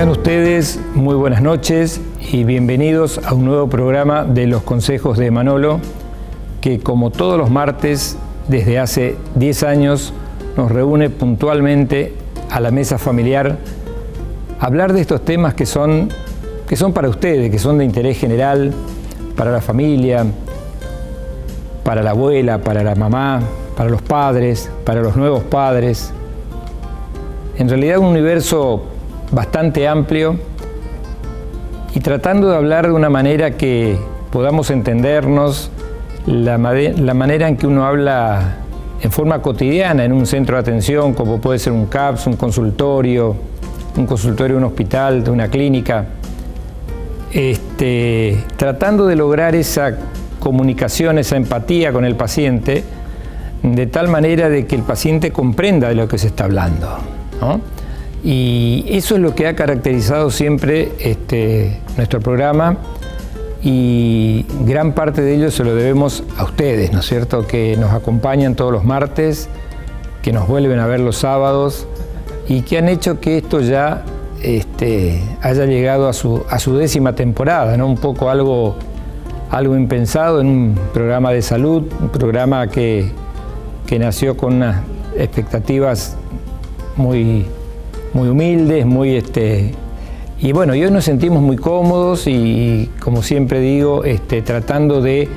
Tengan ustedes muy buenas noches y bienvenidos a un nuevo programa de Los Consejos de Manolo, que como todos los martes desde hace 10 años nos reúne puntualmente a la mesa familiar a hablar de estos temas que son para ustedes, que son de interés general, para la familia, para la abuela, para la mamá, para los padres, para los nuevos padres. En realidad un universo bastante amplio y tratando de hablar de una manera que podamos entendernos, la manera en que uno habla en forma cotidiana en un centro de atención, como puede ser un CAPS, un consultorio de un hospital, de una clínica, tratando de lograr esa comunicación, esa empatía con el paciente, de tal manera de que el paciente comprenda de lo que se está hablando, ¿no? Y eso es lo que ha caracterizado siempre nuestro programa, y gran parte de ello se lo debemos a ustedes, ¿no es cierto?, que nos acompañan todos los martes, que nos vuelven a ver los sábados y que han hecho que esto ya haya llegado a su 10ª temporada, ¿no? Un poco algo impensado en un programa de salud, un programa que nació con unas expectativas muy humildes, y bueno, y hoy nos sentimos muy cómodos y como siempre digo, tratando de,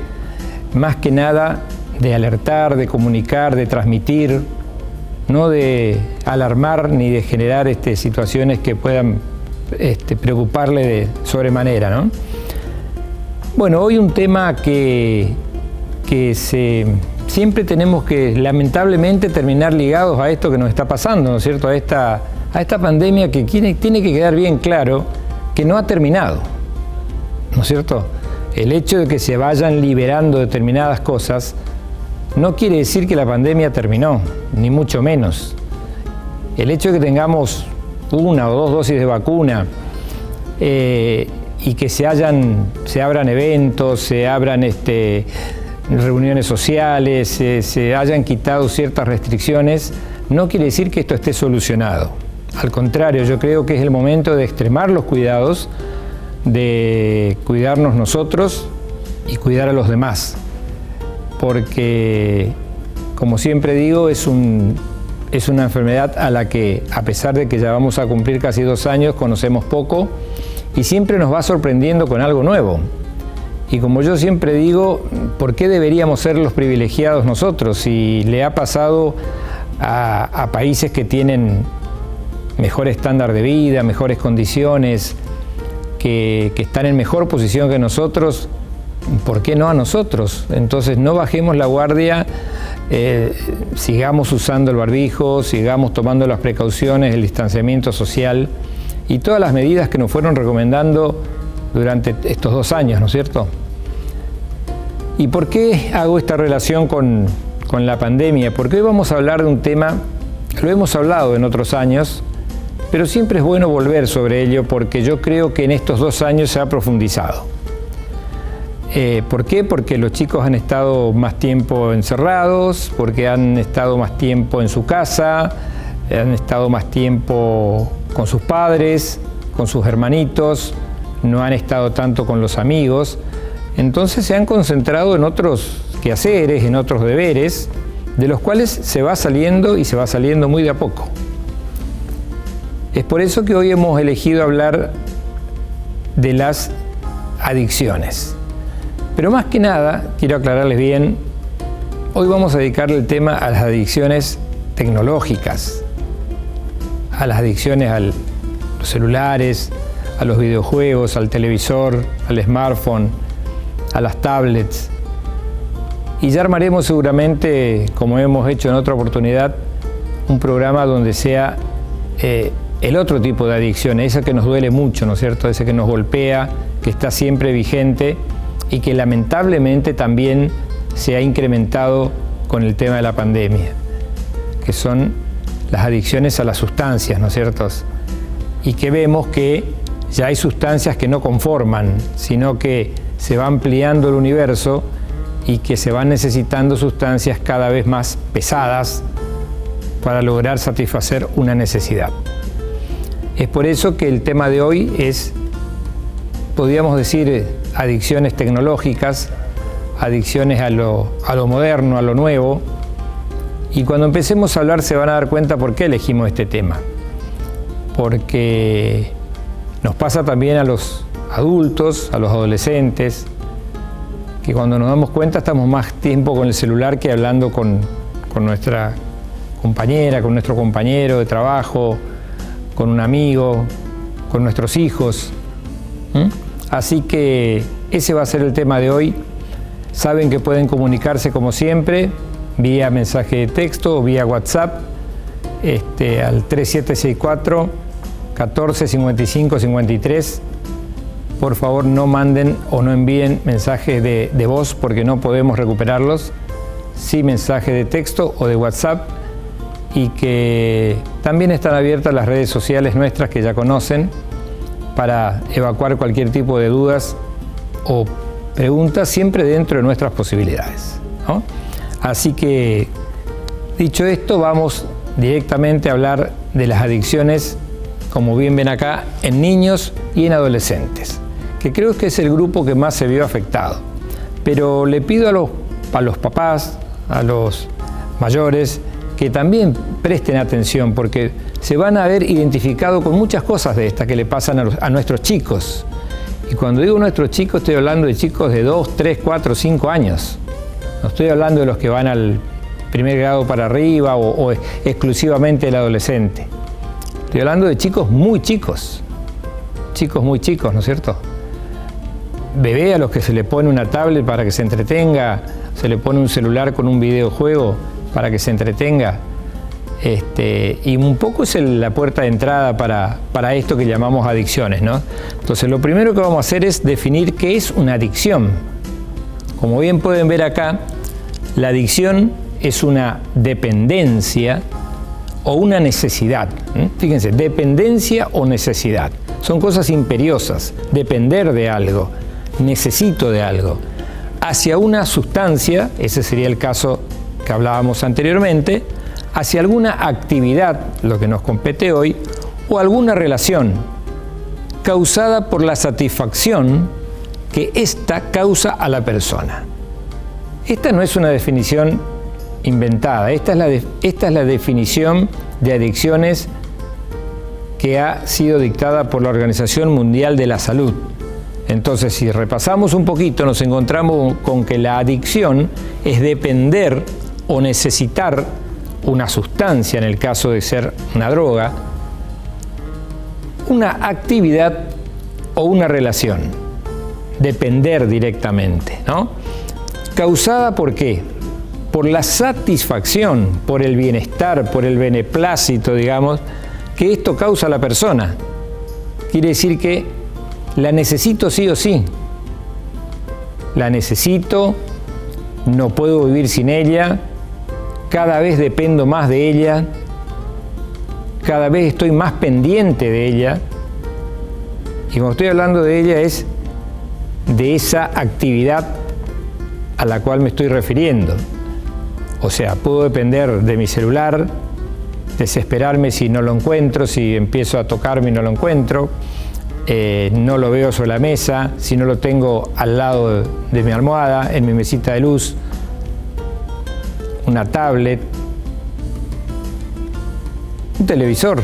más que nada, de alertar, de comunicar, de transmitir, no de alarmar ni de generar situaciones que puedan preocuparle de sobremanera, ¿no? Bueno, hoy un tema que siempre tenemos que lamentablemente terminar ligados a esto que nos está pasando, ¿no es cierto?, a esta pandemia que tiene que quedar bien claro que no ha terminado, ¿no es cierto? El hecho de que se vayan liberando determinadas cosas no quiere decir que la pandemia terminó, ni mucho menos. El hecho de que tengamos 1 o 2 dosis de vacuna y que se abran eventos, se abran reuniones sociales, se hayan quitado ciertas restricciones, no quiere decir que esto esté solucionado. Al contrario, yo creo que es el momento de extremar los cuidados, de cuidarnos nosotros y cuidar a los demás. Porque, como siempre digo, es una enfermedad a la que, a pesar de que ya vamos a cumplir casi 2 años, conocemos poco y siempre nos va sorprendiendo con algo nuevo. Y como yo siempre digo, ¿por qué deberíamos ser los privilegiados nosotros? Si le ha pasado a países que tienen mejor estándar de vida, mejores condiciones, que están en mejor posición que nosotros, ¿por qué no a nosotros? Entonces no bajemos la guardia, sigamos usando el barbijo, sigamos tomando las precauciones, el distanciamiento social y todas las medidas que nos fueron recomendando durante estos 2 años, ¿no es cierto? ¿Y por qué hago esta relación con la pandemia? Porque hoy vamos a hablar de un tema, lo hemos hablado en otros años, pero siempre es bueno volver sobre ello porque yo creo que en estos 2 años se ha profundizado. ¿Por qué? Porque los chicos han estado más tiempo encerrados, porque han estado más tiempo en su casa, han estado más tiempo con sus padres, con sus hermanitos, no han estado tanto con los amigos. Entonces se han concentrado en otros quehaceres, en otros deberes, de los cuales se va saliendo y se va saliendo muy de a poco. Es por eso que hoy hemos elegido hablar de las adicciones. Pero más que nada, quiero aclararles bien, hoy vamos a dedicarle el tema a las adicciones tecnológicas, a las adicciones a los celulares, a los videojuegos, al televisor, al smartphone, a las tablets. Y ya armaremos seguramente, como hemos hecho en otra oportunidad, un programa donde sea el otro tipo de adicción, esa que nos duele mucho, ¿no es cierto? Ese que nos golpea, que está siempre vigente y que lamentablemente también se ha incrementado con el tema de la pandemia, que son las adicciones a las sustancias, ¿no es cierto? Y que vemos que ya hay sustancias que no conforman, sino que se va ampliando el universo y que se van necesitando sustancias cada vez más pesadas para lograr satisfacer una necesidad. Es por eso que el tema de hoy es, podríamos decir, adicciones tecnológicas, adicciones a lo moderno, a lo nuevo. Y cuando empecemos a hablar se van a dar cuenta por qué elegimos este tema. Porque nos pasa también a los adultos, a los adolescentes, que cuando nos damos cuenta estamos más tiempo con el celular que hablando con nuestra compañera, con nuestro compañero de trabajo, con un amigo, con nuestros hijos. Así que ese va a ser el tema de hoy. Saben que pueden comunicarse como siempre, vía mensaje de texto o vía WhatsApp, al 3764 14 55 53. Por favor, no manden o no envíen mensajes de voz porque no podemos recuperarlos. Sí, mensaje de texto o de WhatsApp, y que también están abiertas las redes sociales nuestras que ya conocen para evacuar cualquier tipo de dudas o preguntas, siempre dentro de nuestras posibilidades, ¿no? Así que, dicho esto, vamos directamente a hablar de las adicciones, como bien ven acá, en niños y en adolescentes, que creo que es el grupo que más se vio afectado. Pero le pido a los papás, a los mayores, que también presten atención, porque se van a ver identificados con muchas cosas de estas que le pasan a nuestros chicos. Y cuando digo nuestros chicos, estoy hablando de chicos de 2, 3, 4, 5 años. No estoy hablando de los que van al primer grado para arriba o exclusivamente el adolescente. Estoy hablando de chicos muy chicos, ¿no es cierto? Bebé a los que se le pone una tablet para que se entretenga, se le pone un celular con un videojuego para que se entretenga. Y un poco es la puerta de entrada para esto que llamamos adicciones, ¿no? Entonces, lo primero que vamos a hacer es definir qué es una adicción. Como bien pueden ver acá, la adicción es una dependencia o una necesidad. Fíjense, dependencia o necesidad. Son cosas imperiosas. Depender de algo, necesito de algo. Hacia una sustancia, ese sería el caso que hablábamos anteriormente, hacia alguna actividad, lo que nos compete hoy, o alguna relación causada por la satisfacción que ésta causa a la persona. Esta no es una definición inventada, esta es la definición de adicciones que ha sido dictada por la Organización Mundial de la Salud. Entonces, si repasamos un poquito, nos encontramos con que la adicción es depender o necesitar una sustancia, en el caso de ser una droga, una actividad o una relación. Depender directamente, ¿no? ¿Causada por qué? Por la satisfacción, por el bienestar, por el beneplácito, digamos, que esto causa a la persona. Quiere decir que la necesito sí o sí. La necesito, no puedo vivir sin ella, cada vez dependo más de ella, cada vez estoy más pendiente de ella. Y cuando estoy hablando de ella es de esa actividad a la cual me estoy refiriendo. O sea, puedo depender de mi celular, desesperarme si no lo encuentro, si empiezo a tocarme y no lo encuentro, no lo veo sobre la mesa, si no lo tengo al lado de mi almohada, en mi mesita de luz, una tablet, un televisor.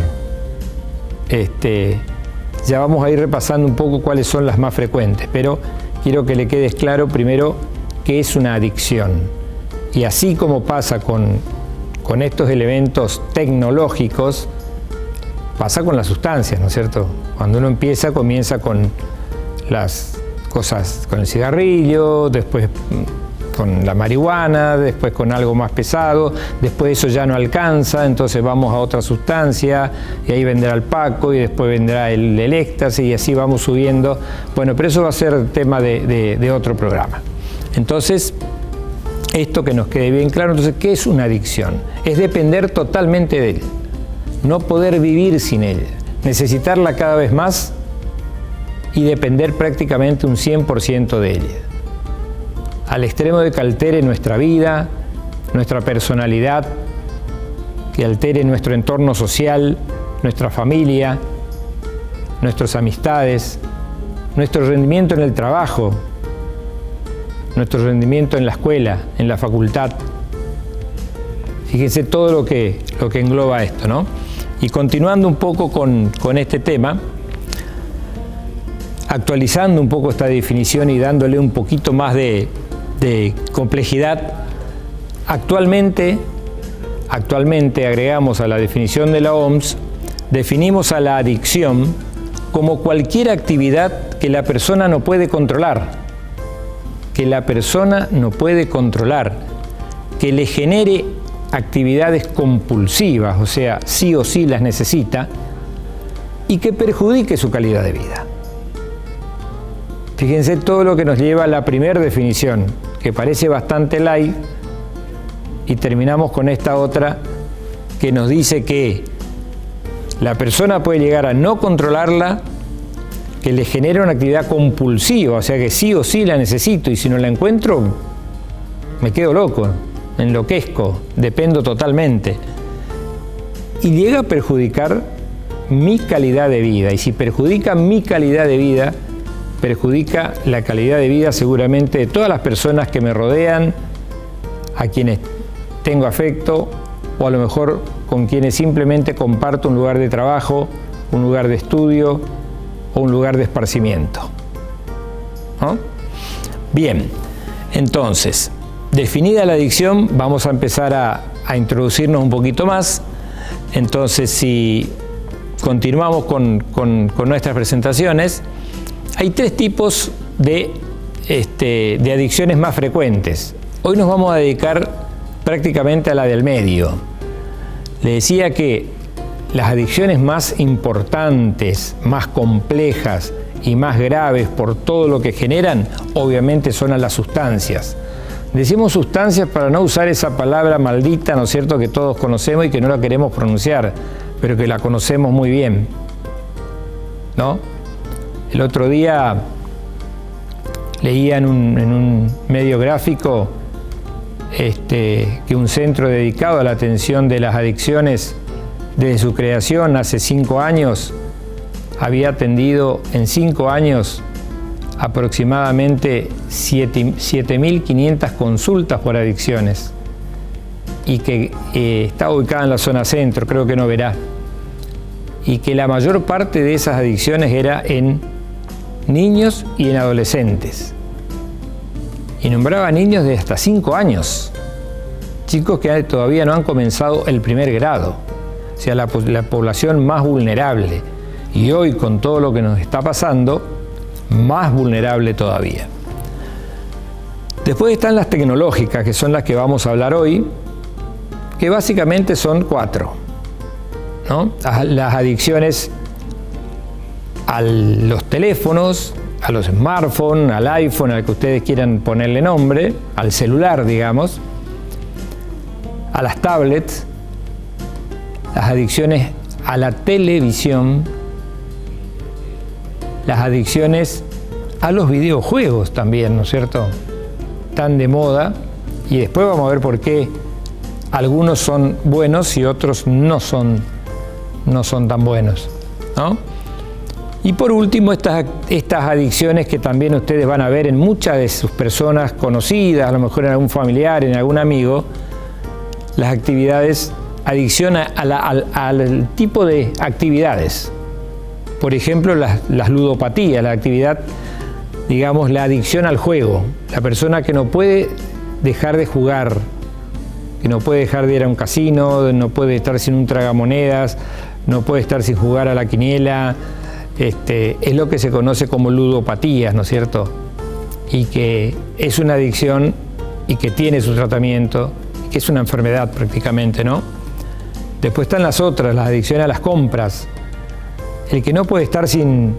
Ya vamos a ir repasando un poco cuáles son las más frecuentes, pero quiero que le quede claro primero qué es una adicción. Y así como pasa con estos elementos tecnológicos, pasa con las sustancias, ¿no es cierto? Cuando uno comienza con las cosas, con el cigarrillo, después con la marihuana, después con algo más pesado, después eso ya no alcanza, entonces vamos a otra sustancia, y ahí vendrá el Paco, y después vendrá el éxtasis, y así vamos subiendo. Bueno, pero eso va a ser tema de otro programa. Entonces, esto que nos quede bien claro, entonces, ¿qué es una adicción? Es depender totalmente de ella, no poder vivir sin ella, necesitarla cada vez más y depender prácticamente un 100% de ella, al extremo de que altere nuestra vida, nuestra personalidad, que altere nuestro entorno social, nuestra familia, nuestras amistades, nuestro rendimiento en el trabajo, nuestro rendimiento en la escuela, en la facultad. Fíjense todo lo que engloba esto, ¿no? Y continuando un poco con este tema, actualizando un poco esta definición y dándole un poquito más de complejidad, actualmente agregamos a la definición de la OMS, definimos a la adicción como cualquier actividad que la persona no puede controlar, que le genere actividades compulsivas, o sea, sí o sí las necesita, y que perjudique su calidad de vida. Fíjense todo lo que nos lleva a la primera definición, que parece bastante light, y terminamos con esta otra que nos dice que la persona puede llegar a no controlarla, que le genera una actividad compulsiva, o sea que sí o sí la necesito, y si no la encuentro, me quedo loco, me enloquezco, dependo totalmente. Y llega a perjudicar mi calidad de vida, y si perjudica mi calidad de vida, perjudica la calidad de vida seguramente de todas las personas que me rodean, a quienes tengo afecto, o a lo mejor con quienes simplemente comparto un lugar de trabajo, un lugar de estudio o un lugar de esparcimiento, ¿no? Bien, entonces, definida la adicción, vamos a empezar a introducirnos un poquito más. Entonces, si continuamos con nuestras presentaciones, hay tres tipos de adicciones más frecuentes. Hoy nos vamos a dedicar prácticamente a la del medio. Le decía que las adicciones más importantes, más complejas y más graves por todo lo que generan, obviamente son a las sustancias. Decimos sustancias para no usar esa palabra maldita, ¿no es cierto?, que todos conocemos y que no la queremos pronunciar, pero que la conocemos muy bien, ¿no? El otro día leía en un medio gráfico que un centro dedicado a la atención de las adicciones desde su creación hace 5 años había atendido en 5 años aproximadamente 7.500 consultas por adicciones, y que está ubicada en la zona centro, creo que no verá, y que la mayor parte de esas adicciones era en niños y en adolescentes. Y nombraba niños de hasta 5 años, chicos que todavía no han comenzado el primer grado, o sea, la población más vulnerable. Y hoy, con todo lo que nos está pasando, más vulnerable todavía. Después están las tecnológicas, que son las que vamos a hablar hoy, que básicamente son 4, ¿no? Las adicciones a los teléfonos, a los smartphones, al iPhone, al que ustedes quieran ponerle nombre, al celular, digamos, a las tablets, las adicciones a la televisión, las adicciones a los videojuegos también, ¿no es cierto?, tan de moda, y después vamos a ver por qué algunos son buenos y otros no son tan buenos, ¿no? Y por último, estas adicciones que también ustedes van a ver en muchas de sus personas conocidas, a lo mejor en algún familiar, en algún amigo, las actividades, adicción al tipo de actividades. Por ejemplo, las ludopatías, la actividad, digamos, la adicción al juego. La persona que no puede dejar de jugar, que no puede dejar de ir a un casino, no puede estar sin un tragamonedas, no puede estar sin jugar a la quiniela. Es lo que se conoce como ludopatías, ¿no es cierto? Y que es una adicción y que tiene su tratamiento, y que es una enfermedad prácticamente, ¿no? Después están las otras, las adicciones a las compras. El que no puede estar sin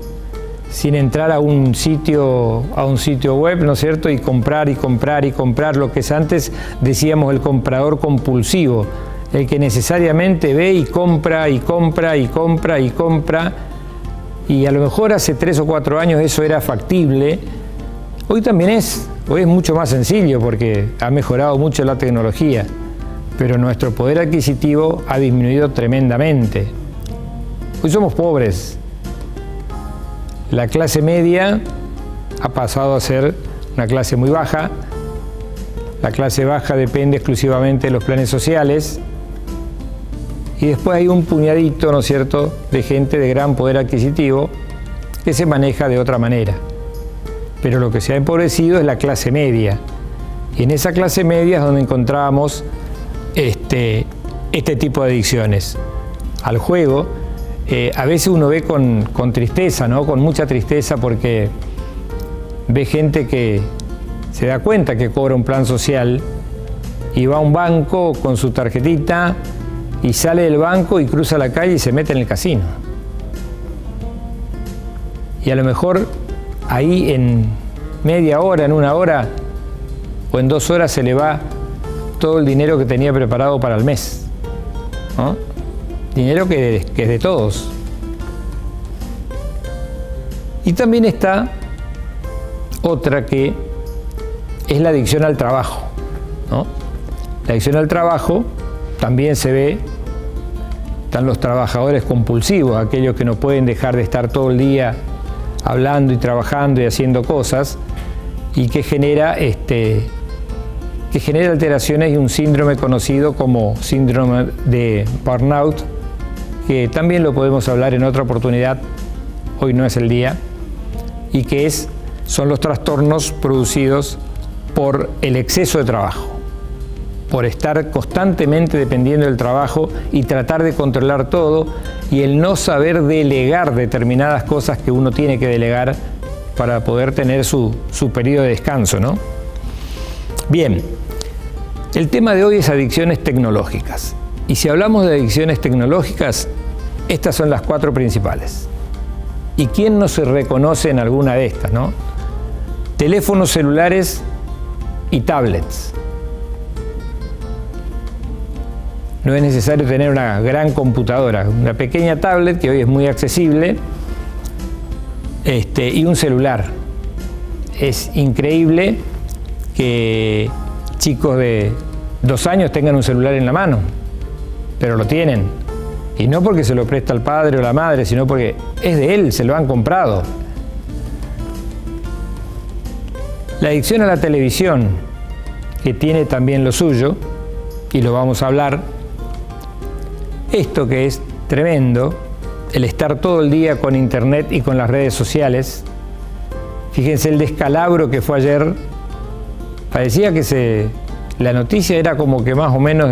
entrar a un sitio web, ¿no es cierto?, y comprar y comprar y comprar, lo que antes decíamos el comprador compulsivo, el que necesariamente ve y compra y compra y compra y compra, y a lo mejor hace 3 o 4 años eso era factible. Hoy también hoy es mucho más sencillo porque ha mejorado mucho la tecnología, pero nuestro poder adquisitivo ha disminuido tremendamente. Hoy somos pobres, La clase media ha pasado a ser una clase muy baja. La clase baja depende exclusivamente de los planes sociales. Y después hay un puñadito, ¿no es cierto?, de gente de gran poder adquisitivo que se maneja de otra manera. Pero lo que se ha empobrecido es la clase media. Y en esa clase media es donde encontramos este tipo de adicciones al juego. A veces uno ve con tristeza, ¿no?, con mucha tristeza, porque ve gente que se da cuenta que cobra un plan social y va a un banco con su tarjetita y sale del banco y cruza la calle y se mete en el casino. Y a lo mejor ahí en media hora, en una hora o en 2 horas se le va todo el dinero que tenía preparado para el mes, ¿no? Dinero que es de todos. Y también está otra que es la adicción al trabajo, ¿no? La adicción al trabajo también se ve. Están los trabajadores compulsivos, aquellos que no pueden dejar de estar todo el día hablando y trabajando y haciendo cosas, y que genera alteraciones y un síndrome conocido como síndrome de burnout, que también lo podemos hablar en otra oportunidad, hoy no es el día, y que son los trastornos producidos por el exceso de trabajo, por estar constantemente dependiendo del trabajo y tratar de controlar todo, y el no saber delegar determinadas cosas que uno tiene que delegar para poder tener su periodo de descanso, ¿no? Bien, el tema de hoy es adicciones tecnológicas. Y si hablamos de adicciones tecnológicas, estas son las 4 principales. ¿Y quién no se reconoce en alguna de estas, no? Teléfonos celulares y tablets. No es necesario tener una gran computadora, una pequeña tablet que hoy es muy accesible, y un celular. Es increíble que chicos de 2 años tengan un celular en la mano, pero lo tienen. Y no porque se lo presta el padre o la madre, sino porque es de él, se lo han comprado. La adicción a la televisión, que tiene también lo suyo, y lo vamos a hablar. Esto que es tremendo, el estar todo el día con internet y con las redes sociales. Fíjense el descalabro que fue ayer. Parecía que la noticia era como que más o menos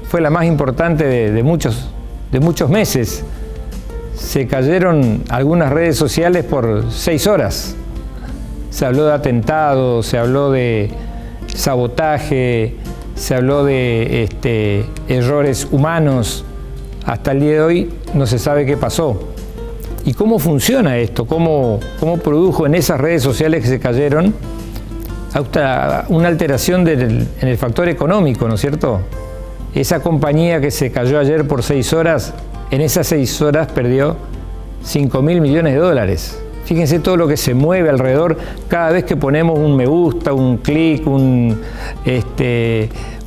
fue la más importante de muchos meses. Se cayeron algunas redes sociales por 6 horas. Se habló de atentados, se habló de sabotaje, se habló de errores humanos. Hasta el día de hoy no se sabe qué pasó. ¿Y cómo funciona esto? ¿Cómo produjo en esas redes sociales que se cayeron una alteración en el factor económico, ¿no es cierto? Esa compañía que se cayó ayer por 6 horas, en esas 6 horas perdió $5.000 millones. Fíjense todo lo que se mueve alrededor cada vez que ponemos un me gusta, un clic,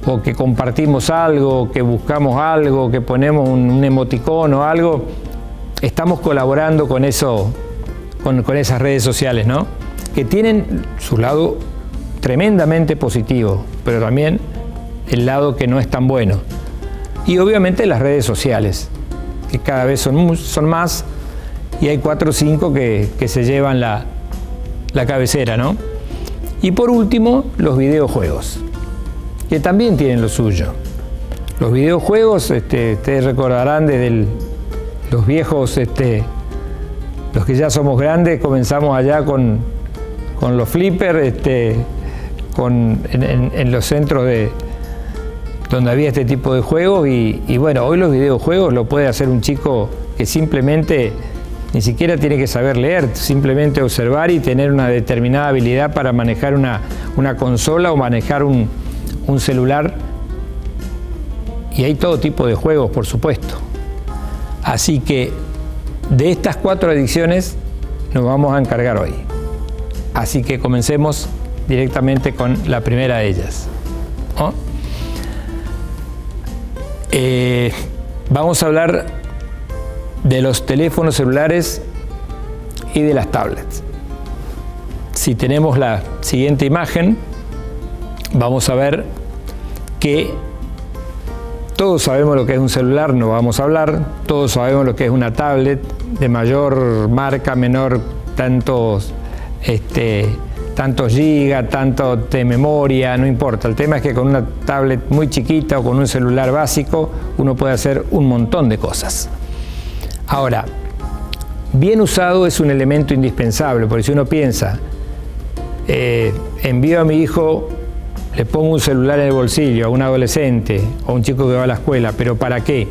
o que compartimos algo, que buscamos algo, que ponemos un emoticono o algo. Estamos colaborando con eso, con esas redes sociales, ¿no? Que tienen su lado tremendamente positivo, pero también el lado que no es tan bueno. Y obviamente las redes sociales, que cada vez son más, y hay 4 o 5 que se llevan la cabecera, ¿no? Y por último, los videojuegos, que también tienen lo suyo. Los videojuegos, ustedes recordarán desde los viejos, los que ya somos grandes, comenzamos allá con los flippers, en los centros donde había este tipo de juegos, y bueno, hoy los videojuegos lo puede hacer un chico que simplemente ni siquiera tiene que saber leer, simplemente observar y tener una determinada habilidad para manejar una consola o manejar un celular. Y hay todo tipo de juegos, por supuesto. Así que de estas 4 adicciones nos vamos a encargar hoy. Así que comencemos directamente con la primera de ellas, ¿no? Vamos a hablar de los teléfonos celulares y de las tablets. Si tenemos la siguiente imagen, vamos a ver que todos sabemos lo que es un celular, no vamos a hablar, todos sabemos lo que es una tablet de mayor marca, menor, tantos gigas, tanto de memoria, no importa. El tema es que con una tablet muy chiquita o con un celular básico uno puede hacer un montón de cosas. Ahora, bien usado es un elemento indispensable, porque si uno piensa, envío a mi hijo, le pongo un celular en el bolsillo a un adolescente o a un chico que va a la escuela, pero ¿para qué?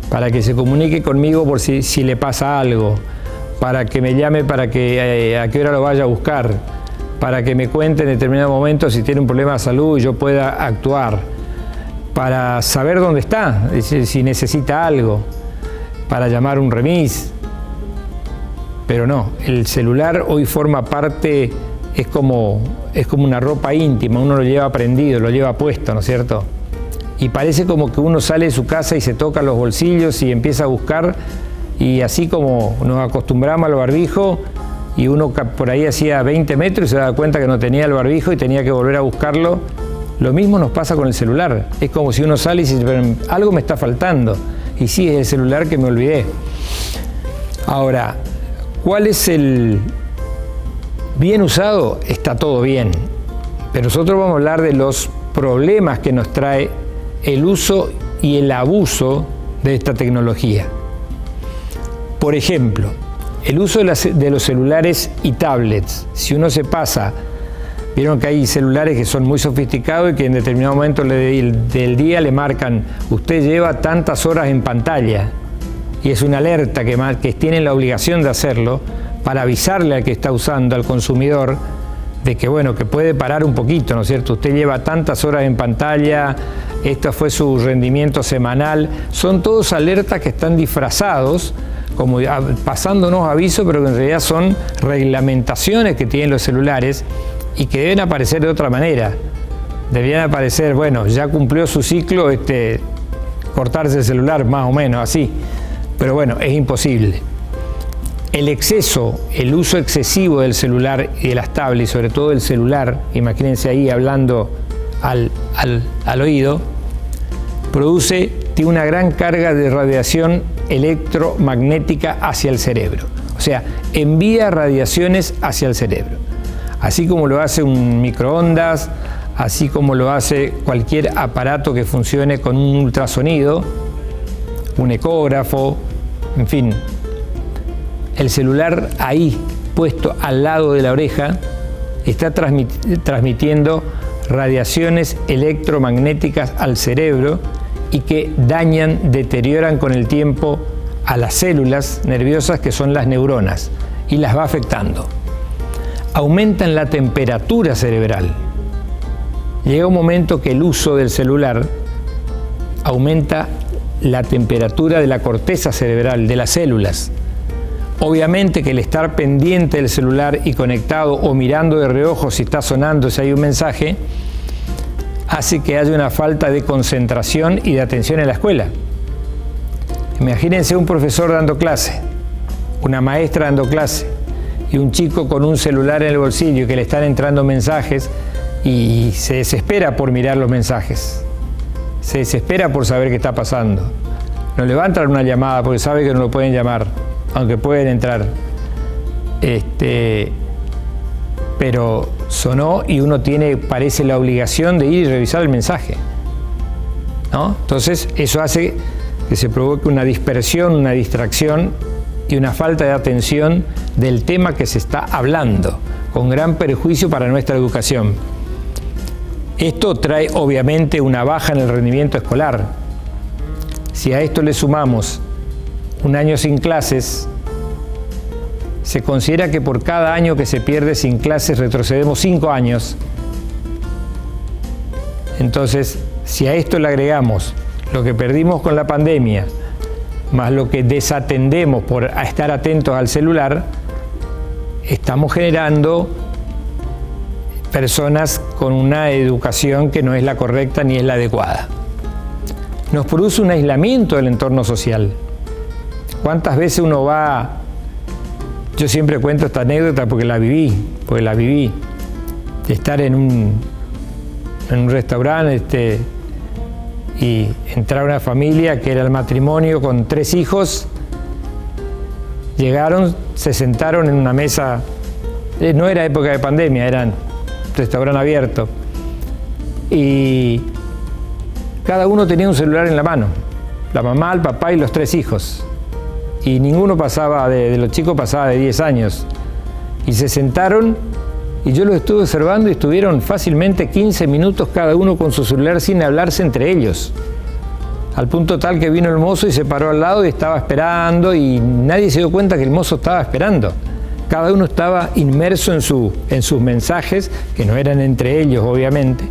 Para que se comunique conmigo por si le pasa algo, para que me llame para que a qué hora lo vaya a buscar, para que me cuente en determinado momento si tiene un problema de salud y yo pueda actuar, para saber dónde está, si necesita algo, para llamar un remis. Pero no, el celular hoy forma parte, es como una ropa íntima, uno lo lleva prendido, lo lleva puesto, ¿no es cierto? Y parece como que uno sale de su casa y se toca los bolsillos y empieza a buscar, y así como nos acostumbramos al barbijo, y uno por ahí hacía 20 metros y se daba cuenta que no tenía el barbijo y tenía que volver a buscarlo, lo mismo nos pasa con el celular. Es como si uno sale y dice, pero algo me está faltando, y sí, es el celular que me olvidé. Ahora, ¿cuál es el bien usado? Está todo bien, pero nosotros vamos a hablar de los problemas que nos trae el uso y el abuso de esta tecnología. Por ejemplo, el uso de los celulares y tablets. Si uno se pasa, vieron que hay celulares que son muy sofisticados y que en determinado momento del día le marcan, usted lleva tantas horas en pantalla, y es una alerta que tienen la obligación de hacerlo para avisarle al que está usando, al consumidor, de que bueno, que puede parar un poquito, ¿no es cierto? Usted lleva tantas horas en pantalla, esto fue su rendimiento semanal. Son todos alertas que están disfrazados, como pasándonos avisos, pero que en realidad son reglamentaciones que tienen los celulares y que deben aparecer de otra manera. Deberían aparecer, bueno, ya cumplió su ciclo, cortarse el celular, más o menos así. Pero bueno, es imposible. El exceso, el uso excesivo del celular y de las tablets, sobre todo del celular, imagínense ahí hablando al oído, tiene una gran carga de radiación electromagnética hacia el cerebro. O sea, envía radiaciones hacia el cerebro. Así como lo hace un microondas, así como lo hace cualquier aparato que funcione con un ultrasonido, un ecógrafo, en fin. El celular ahí, puesto al lado de la oreja, está transmitiendo radiaciones electromagnéticas al cerebro y que dañan, deterioran con el tiempo a las células nerviosas que son las neuronas y las va afectando. Aumentan la temperatura cerebral. Llega un momento que el uso del celular aumenta la temperatura de la corteza cerebral, de las células. Obviamente que el estar pendiente del celular y conectado o mirando de reojo si está sonando, si hay un mensaje, hace que haya una falta de concentración y de atención en la escuela. Imagínense un profesor dando clase, una maestra dando clase y un chico con un celular en el bolsillo que le están entrando mensajes y se desespera por mirar los mensajes, se desespera por saber qué está pasando. No le va a entrar una llamada porque sabe que no lo pueden llamar, aunque pueden entrar. Pero sonó y uno parece la obligación de ir y revisar el mensaje, ¿no? Entonces eso hace que se provoque una dispersión, una distracción y una falta de atención del tema que se está hablando, con gran perjuicio para nuestra educación. Esto trae obviamente una baja en el rendimiento escolar. Si a esto le sumamos un año sin clases, se considera que por cada año que se pierde sin clases retrocedemos 5 años. Entonces, si a esto le agregamos lo que perdimos con la pandemia, más lo que desatendemos por estar atentos al celular, estamos generando personas con una educación que no es la correcta ni es la adecuada. Nos produce un aislamiento del entorno social. ¿Cuántas veces uno va Yo siempre cuento esta anécdota porque la viví, de estar en un restaurante y entrar una familia que era el matrimonio con 3 hijos. Llegaron, se sentaron en una mesa, no era época de pandemia, era restaurante abierto, y cada uno tenía un celular en la mano, la mamá, el papá y los 3 hijos, y ninguno pasaba, de los chicos pasaba de 10 años, y se sentaron, y yo los estuve observando y estuvieron fácilmente 15 minutos cada uno con su celular sin hablarse entre ellos. Al punto tal que vino el mozo y se paró al lado y estaba esperando, y nadie se dio cuenta que el mozo estaba esperando. Cada uno estaba inmerso en sus mensajes, que no eran entre ellos, obviamente.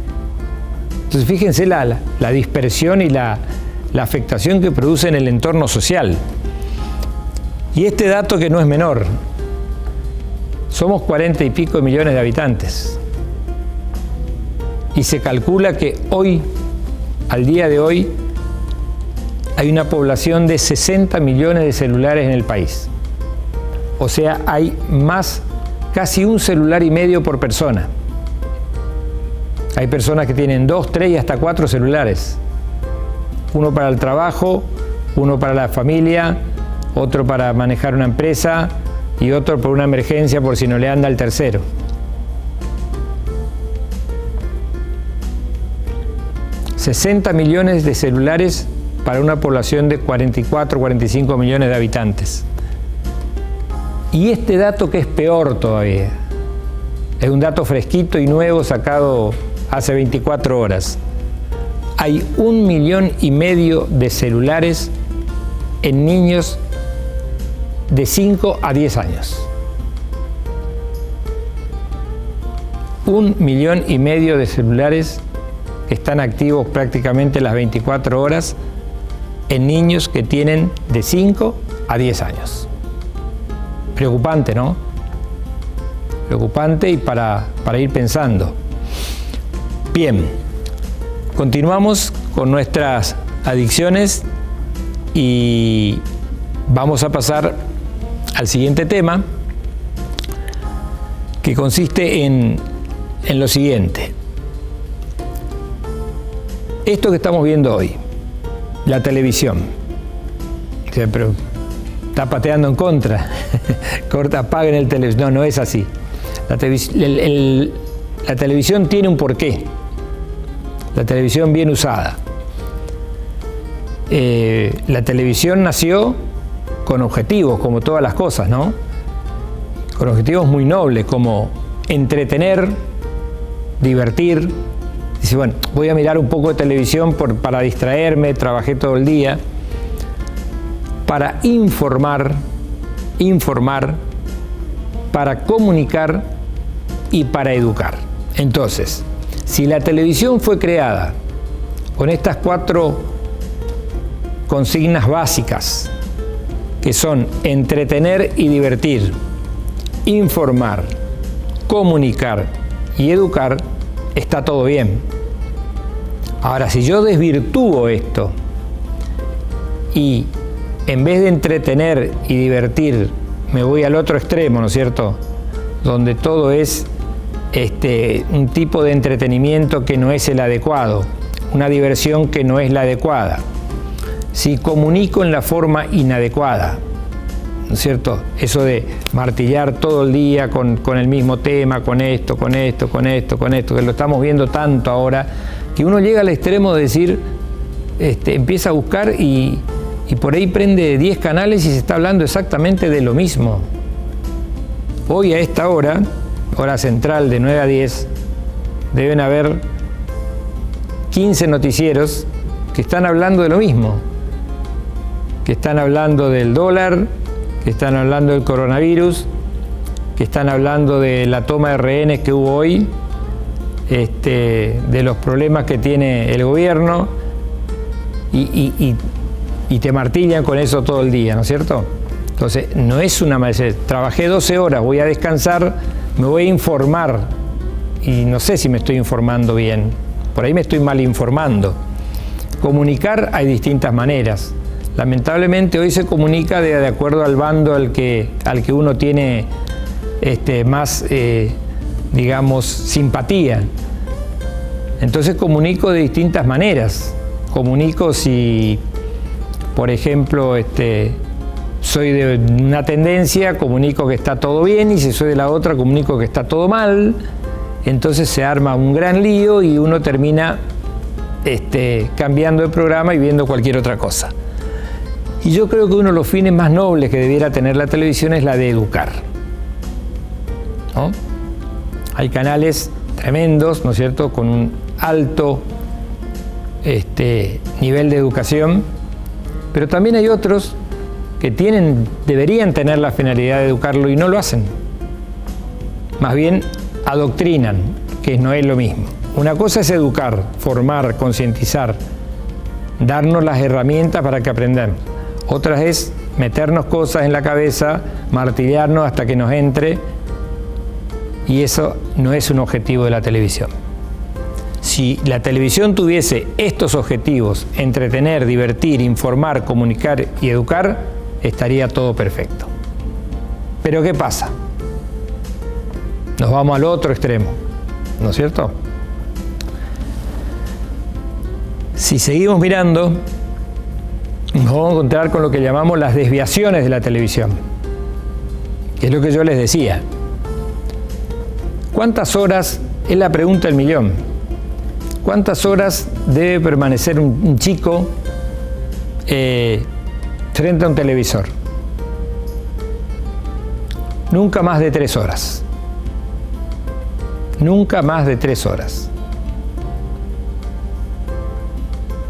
Entonces fíjense la dispersión y la afectación que produce en el entorno social. Y este dato que no es menor, somos 40 y pico millones de habitantes. Y se calcula que hoy, al día de hoy, hay una población de 60 millones de celulares en el país. O sea, hay casi 1,5 celulares por persona. Hay personas que tienen 2, 3 y hasta 4 celulares. Uno para el trabajo, uno para la familia, otro para manejar una empresa y otro por una emergencia por si no le anda el tercero. $60 millones de celulares para una población de 44, 45 millones de habitantes. Y este dato, que es peor todavía, es un dato fresquito y nuevo sacado hace 24 horas. Hay 1,5 millones de celulares en niños de 5 a 10 años. 1,5 millones de celulares que están activos prácticamente las 24 horas en niños que tienen de 5 a 10 años. Preocupante, ¿no? Preocupante, y para ir pensando. Bien, continuamos con nuestras adicciones y vamos a pasar al siguiente tema, que consiste en lo siguiente. Esto que estamos viendo hoy, la televisión. O sea, pero está pateando en contra. Corta, apaguen el televisor. No es así. La televisión tiene un porqué. La televisión bien usada. La televisión nació con objetivos, como todas las cosas, ¿no? Con objetivos muy nobles, como entretener, divertir. Dice, bueno, voy a mirar un poco de televisión para distraerme, trabajé todo el día. Para informar, para comunicar y para educar. Entonces, si la televisión fue creada con estas 4 consignas básicas, que son entretener y divertir, informar, comunicar y educar, está todo bien. Ahora, si yo desvirtúo esto y en vez de entretener y divertir me voy al otro extremo, ¿no es cierto?, donde todo es un tipo de entretenimiento que no es el adecuado, una diversión que no es la adecuada, si comunico en la forma inadecuada, ¿no es cierto?, eso de martillar todo el día con el mismo tema, con esto, que lo estamos viendo tanto ahora, que uno llega al extremo de decir, empieza a buscar y por ahí prende 10 canales y se está hablando exactamente de lo mismo. Hoy a esta hora central de 9 a 10, deben haber 15 noticieros que están hablando de lo mismo, que están hablando del dólar, que están hablando del coronavirus, que están hablando de la toma de rehenes que hubo hoy, de los problemas que tiene el gobierno, y te martillan con eso todo el día, ¿no es cierto? Entonces, no es una maldad. Trabajé 12 horas, voy a descansar, me voy a informar, y no sé si me estoy informando bien, por ahí me estoy mal informando. Comunicar hay distintas maneras. Lamentablemente hoy se comunica de acuerdo al bando al que uno tiene más, digamos, simpatía. Entonces comunico de distintas maneras. Comunico si, por ejemplo, soy de una tendencia, comunico que está todo bien, y si soy de la otra, comunico que está todo mal. Entonces se arma un gran lío y uno termina cambiando de programa y viendo cualquier otra cosa. Y yo creo que uno de los fines más nobles que debiera tener la televisión es la de educar, ¿no? Hay canales tremendos, ¿no es cierto?, con un alto nivel de educación, pero también hay otros que deberían tener la finalidad de educarlo y no lo hacen. Más bien adoctrinan, que no es lo mismo. Una cosa es educar, formar, concientizar, darnos las herramientas para que aprendamos. Otra es meternos cosas en la cabeza, martillarnos hasta que nos entre, y eso no es un objetivo de la televisión. Si la televisión tuviese estos objetivos, entretener, divertir, informar, comunicar y educar, estaría todo perfecto. Pero ¿qué pasa? Nos vamos al otro extremo, ¿no es cierto? Si seguimos mirando, nos vamos a encontrar con lo que llamamos las desviaciones de la televisión, que es lo que yo les decía. ¿Cuántas horas? Es la pregunta del millón. ¿Cuántas horas debe permanecer un chico frente a un televisor? Nunca más de 3 horas. Nunca más de 3 horas.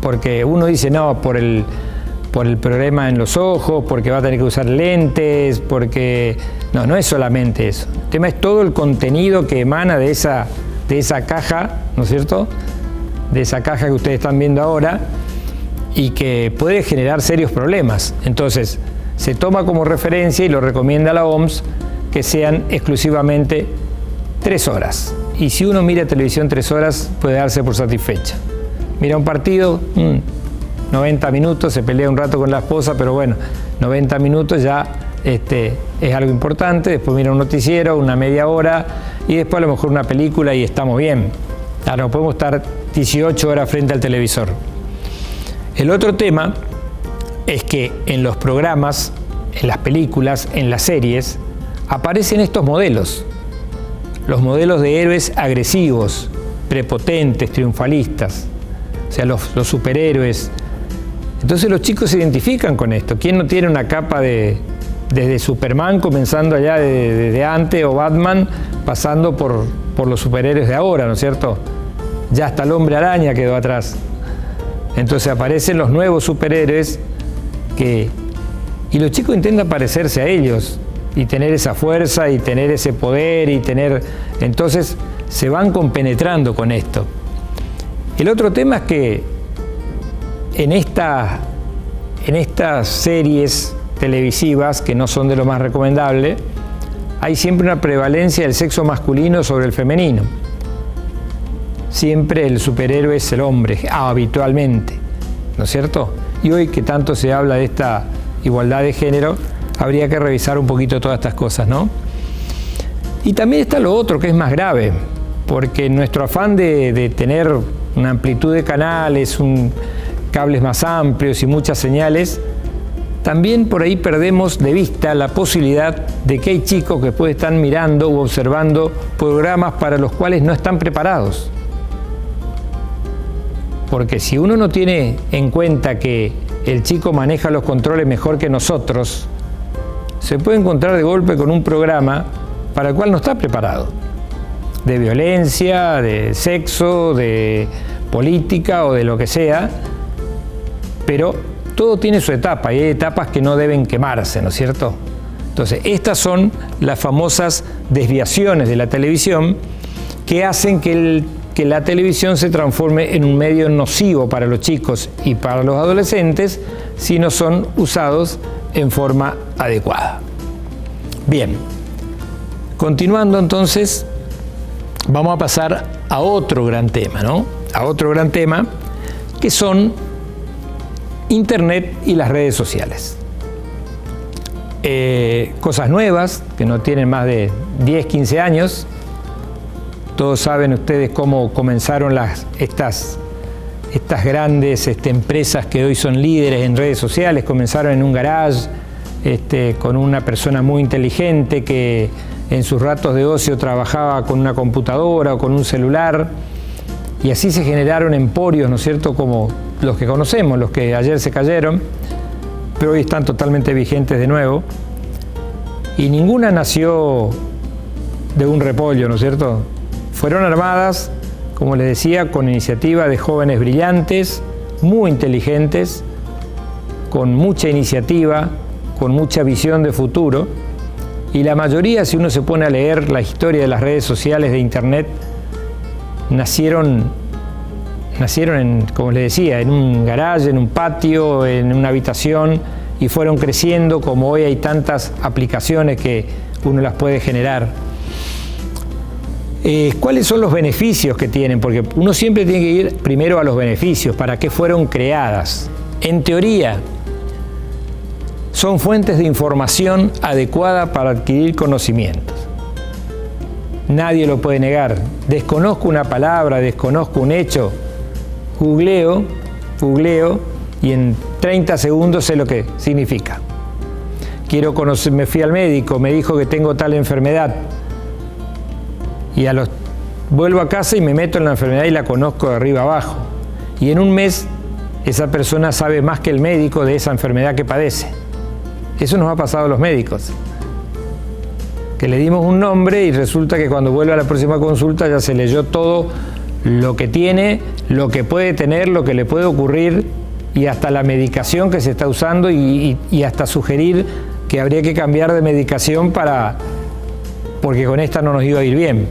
Porque uno dice, no, por el problema en los ojos, porque va a tener que usar lentes, porque... No, no es solamente eso. El tema es todo el contenido que emana de esa caja, ¿no es cierto?, de esa caja que ustedes están viendo ahora, y que puede generar serios problemas. Entonces, se toma como referencia y lo recomienda la OMS que sean exclusivamente 3 horas. Y si uno mira televisión 3 horas, puede darse por satisfecha. Mira un partido, 90 minutos, se pelea un rato con la esposa, pero bueno, 90 minutos ya es algo importante. Después mira un noticiero, una media hora, y después a lo mejor una película y estamos bien. Ahora no podemos estar 18 horas frente al televisor. El otro tema es que en los programas, en las películas, en las series, aparecen estos modelos. Los modelos de héroes agresivos, prepotentes, triunfalistas. O sea, los superhéroes. Entonces los chicos se identifican con esto. ¿Quién no tiene una capa desde Superman, comenzando allá de antes, o Batman, pasando por los superhéroes de ahora, ¿no es cierto? Ya hasta el Hombre Araña quedó atrás. Entonces aparecen los nuevos superhéroes y los chicos intentan parecerse a ellos y tener esa fuerza y tener ese poder y entonces se van compenetrando con esto. El otro tema es que en estas series televisivas, que no son de lo más recomendable, hay siempre una prevalencia del sexo masculino sobre el femenino. Siempre el superhéroe es el hombre, habitualmente, ¿no es cierto? Y hoy que tanto se habla de esta igualdad de género, habría que revisar un poquito todas estas cosas, ¿no? Y también está lo otro, que es más grave, porque nuestro afán de tener una amplitud de canales, cables más amplios y muchas señales, también por ahí perdemos de vista la posibilidad de que hay chicos que pueden estar mirando u observando programas para los cuales no están preparados. Porque si uno no tiene en cuenta que el chico maneja los controles mejor que nosotros, se puede encontrar de golpe con un programa para el cual no está preparado. De violencia, de sexo, de política o de lo que sea, pero todo tiene su etapa y hay etapas que no deben quemarse, ¿no es cierto? Entonces, estas son las famosas desviaciones de la televisión que hacen que la televisión se transforme en un medio nocivo para los chicos y para los adolescentes si no son usados en forma adecuada. Bien, continuando entonces, vamos a pasar a otro gran tema, ¿no? A otro gran tema, que son Internet y las redes sociales. Cosas nuevas que no tienen más de 10, 15 años. Todos saben ustedes cómo comenzaron estas grandes empresas que hoy son líderes en redes sociales. Comenzaron en un garage con una persona muy inteligente que en sus ratos de ocio trabajaba con una computadora o con un celular, y así se generaron emporios, ¿no es cierto?, como los que conocemos, los que ayer se cayeron, pero hoy están totalmente vigentes de nuevo, y ninguna nació de un repollo, ¿no es cierto? Fueron armadas, como les decía, con iniciativa de jóvenes brillantes, muy inteligentes, con mucha iniciativa, con mucha visión de futuro, y la mayoría, si uno se pone a leer la historia de las redes sociales, de Internet, nacieron como les decía, en un garaje, en un patio, en una habitación, y fueron creciendo, como hoy hay tantas aplicaciones que uno las puede generar. ¿Cuáles son los beneficios que tienen? Porque uno siempre tiene que ir primero a los beneficios, para qué fueron creadas. En teoría, son fuentes de información adecuada para adquirir conocimientos. Nadie lo puede negar. Desconozco una palabra, desconozco un hecho, googleo y en 30 segundos sé lo que significa. Quiero conocer, me fui al médico, me dijo que tengo tal enfermedad, y vuelvo a casa y me meto en la enfermedad y la conozco de arriba abajo. Y en un mes esa persona sabe más que el médico de esa enfermedad que padece. Eso nos ha pasado a los médicos, que le dimos un nombre y resulta que cuando vuelve a la próxima consulta ya se leyó todo lo que tiene, lo que puede tener, lo que le puede ocurrir, y hasta la medicación que se está usando, y hasta sugerir que habría que cambiar de medicación porque con esta no nos iba a ir bien.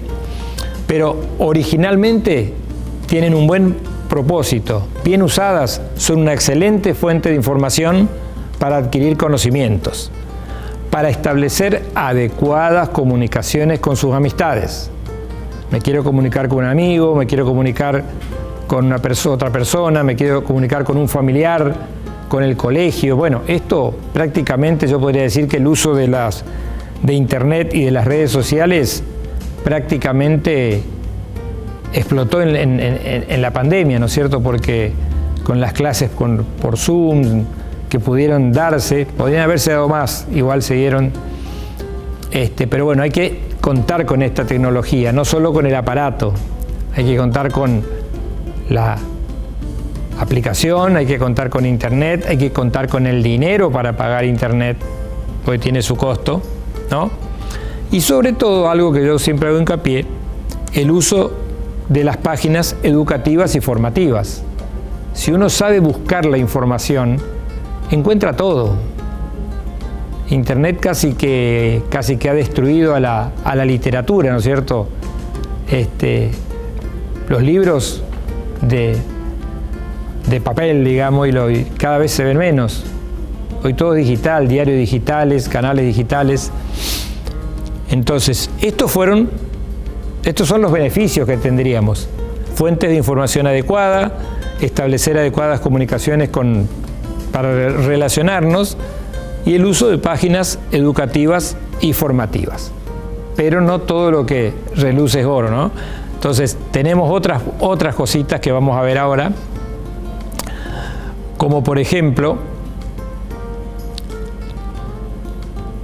Pero originalmente tienen un buen propósito. Bien usadas, son una excelente fuente de información para adquirir conocimientos, para establecer adecuadas comunicaciones con sus amistades. Me quiero comunicar con un amigo, me quiero comunicar con otra persona, me quiero comunicar con un familiar, con el colegio. Bueno, esto prácticamente yo podría decir que el uso de Internet y de las redes sociales prácticamente explotó en la pandemia, ¿no es cierto? Porque con las clases por Zoom que pudieron darse, podrían haberse dado más, igual se dieron, pero bueno, hay que contar con esta tecnología, no solo con el aparato, hay que contar con la aplicación, hay que contar con Internet, hay que contar con el dinero para pagar Internet, porque tiene su costo, ¿no? Y sobre todo, algo que yo siempre hago hincapié, el uso de las páginas educativas y formativas. Si uno sabe buscar la información, encuentra todo. Internet casi que ha destruido a la literatura, ¿no es cierto? Los libros de papel, digamos, y cada vez se ven menos. Hoy todo es digital, diarios digitales, canales digitales. Entonces, estos son los beneficios que tendríamos. Fuentes de información adecuada, establecer adecuadas comunicaciones para relacionarnos, y el uso de páginas educativas y formativas. Pero no todo lo que reluce es oro, ¿no? Entonces, tenemos otras cositas que vamos a ver ahora, como por ejemplo,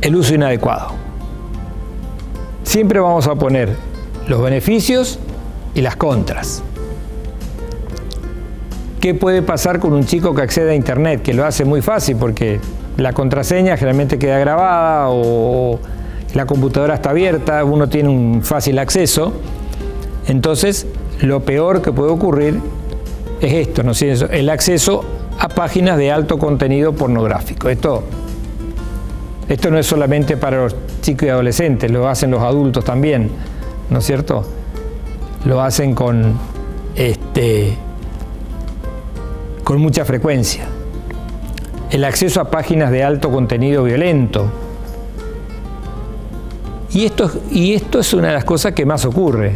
el uso inadecuado. Siempre vamos a poner los beneficios y las contras. ¿Qué puede pasar con un chico que accede a Internet? Que lo hace muy fácil porque la contraseña generalmente queda grabada o la computadora está abierta, uno tiene un fácil acceso. Entonces, lo peor que puede ocurrir es esto, ¿no? El acceso a páginas de alto contenido pornográfico. Esto no es solamente para los chicos y adolescentes, lo hacen los adultos también, ¿no es cierto? Lo hacen con mucha frecuencia. El acceso a páginas de alto contenido violento. Y esto es una de las cosas que más ocurre.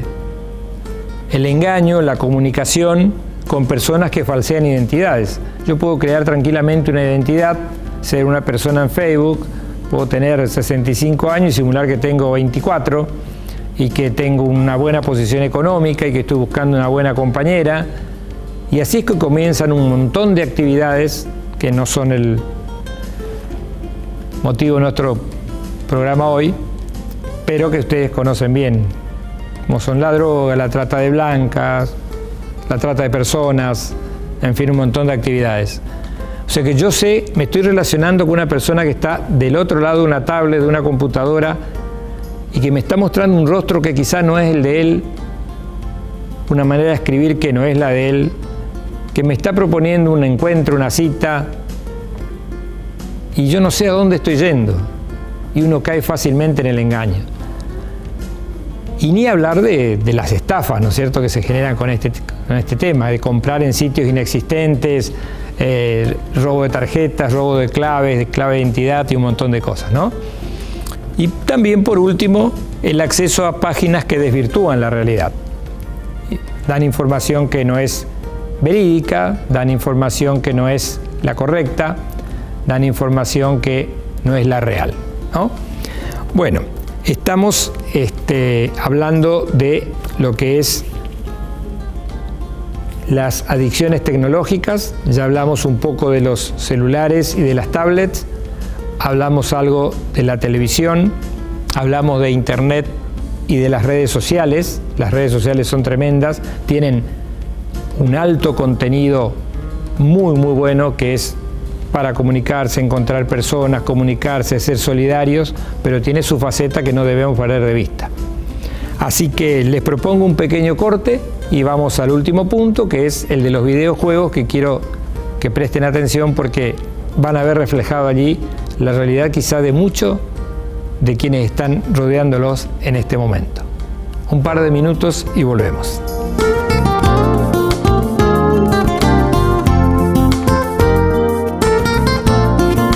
El engaño, la comunicación con personas que falsean identidades. Yo puedo crear tranquilamente una identidad, ser una persona en Facebook, puedo tener 65 años y simular que tengo 24 y que tengo una buena posición económica y que estoy buscando una buena compañera. Y así es que comienzan un montón de actividades que no son el motivo de nuestro programa hoy, pero que ustedes conocen bien, como son la droga, la trata de blancas, la trata de personas, en fin, un montón de actividades. O sea que yo sé, me estoy relacionando con una persona que está del otro lado de una tablet, de una computadora, y que me está mostrando un rostro que quizá no es el de él, una manera de escribir que no es la de él, que me está proponiendo un encuentro, una cita, y yo no sé a dónde estoy yendo, y uno cae fácilmente en el engaño. Y ni hablar de las estafas, ¿no es cierto?, que se generan con este tema, de comprar en sitios inexistentes, robo de tarjetas, robo de clave de identidad y un montón de cosas, ¿no? Y también, por último, el acceso a páginas que desvirtúan la realidad. Dan información que no es verídica, dan información que no es la correcta, dan información que no es la real, ¿no? Bueno, estamos hablando de lo que es las adicciones tecnológicas. Ya hablamos un poco de los celulares y de las tablets, hablamos algo de la televisión, hablamos de internet y de las redes sociales. Las redes sociales son tremendas, tienen un alto contenido muy bueno que es para comunicarse, encontrar personas, comunicarse, ser solidarios, pero tiene su faceta que no debemos perder de vista. Así que les propongo un pequeño corte y vamos al último punto, que es el de los videojuegos, que quiero que presten atención porque van a ver reflejado allí la realidad quizá de muchos de quienes están rodeándolos en este momento. Un par de minutos y volvemos.